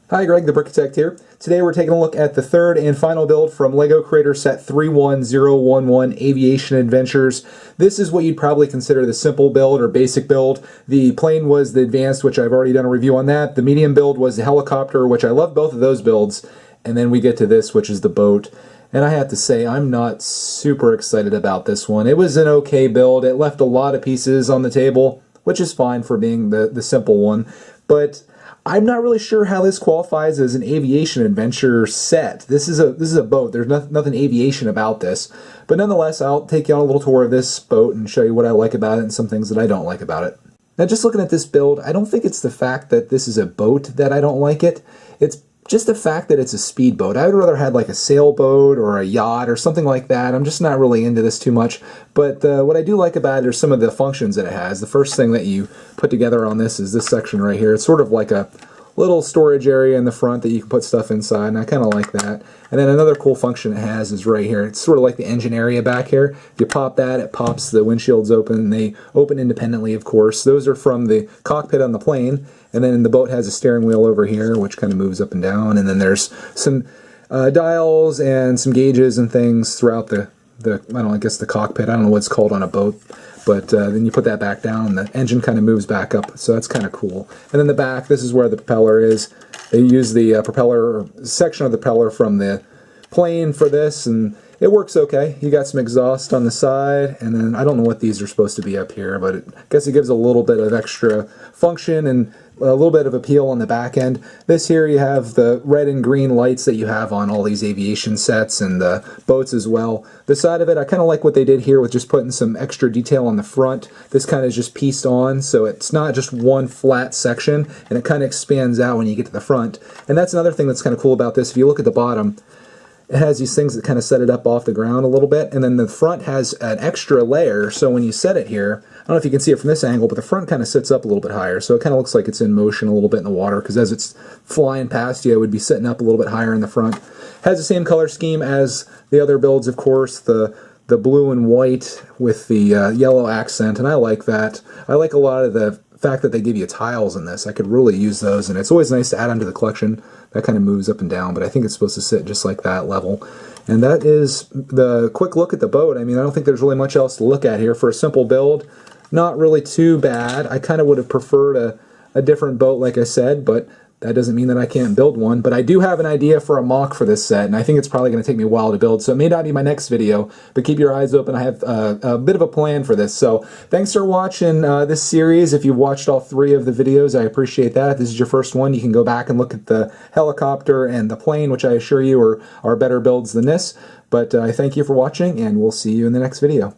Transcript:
Hi, Greg, the brickitect here. Today we're taking a look at the third and final build from LEGO Creator Set 31011 Aviation Adventures. This is what you'd probably consider the simple build or basic build. The plane was the advanced, which I've already done a review on that. The medium build was the helicopter, which I love both of those builds. And then we get to this, which is the boat. And I have to say, I'm not super excited about this one. It was an okay build. It left a lot of pieces on the table, which is fine for being the simple one. But I'm not really sure how this qualifies as an aviation adventure set. This is a boat. There's nothing aviation about this. But nonetheless, I'll take you on a little tour of this boat and show you what I like about it and some things that I don't like about it. Now, just looking at this build, I don't think it's the fact that this is a boat that I don't like it. It's just the fact that it's a speedboat. I would rather have like a sailboat or a yacht or something like that. I'm just not really into this too much. But what I do like about it are some of the functions that it has. The first thing that you put together on this is this section right here. It's sort of like a little storage area in the front that you can put stuff inside, and I kind of like that. And then another cool function it has is right here. It's sort of like the engine area back here. If you pop that, it pops the windshields open. They open independently, of course. Those are from the cockpit on the plane. And then the boat has a steering wheel over here, which kind of moves up and down. And then there's some dials and some gauges and things throughout I guess the cockpit. I don't know what it's called on a boat. But then you put that back down, and the engine kind of moves back up, so that's kind of cool. And then the back, this is where the propeller is. They use the propeller, section of the propeller from the plane for this, and it works okay. You got some exhaust on the side, and then I don't know what these are supposed to be up here, but I guess it gives a little bit of extra function and a little bit of appeal on the back end. This here, you have the red and green lights that you have on all these aviation sets and the boats as well. The side of it, I kind of like what they did here with just putting some extra detail on the front. This kind of is just pieced on, so it's not just one flat section, and it kind of expands out when you get to the front. And that's another thing that's kind of cool about this. If you look at the bottom, it has these things that kind of set it up off the ground a little bit, and then the front has an extra layer, so when you set it here, I don't know if you can see it from this angle, but the front kind of sits up a little bit higher, so it kind of looks like it's in motion a little bit in the water, because as it's flying past you, it would be sitting up a little bit higher in the front. Has the same color scheme as the other builds, of course, the blue and white with the yellow accent, and I like that. I like a lot of the fact that they give you tiles in this. I could really use those, and it's always nice to add onto the collection. That kind of moves up and down, but I think it's supposed to sit just like that level. And that is the quick look at the boat. I mean, I don't think there's really much else to look at here. For a simple build, not really too bad. I kind of would have preferred a different boat, like I said, but that doesn't mean that I can't build one. But I do have an idea for a mock for this set, and I think it's probably going to take me a while to build, so it may not be my next video, but keep your eyes open. I have a bit of a plan for this. So thanks for watching this series. If you've watched all 3 of the videos, I appreciate that. If this is your first one, you can go back and look at the helicopter and the plane, which I assure you are better builds than this. But I thank you for watching, and we'll see you in the next video.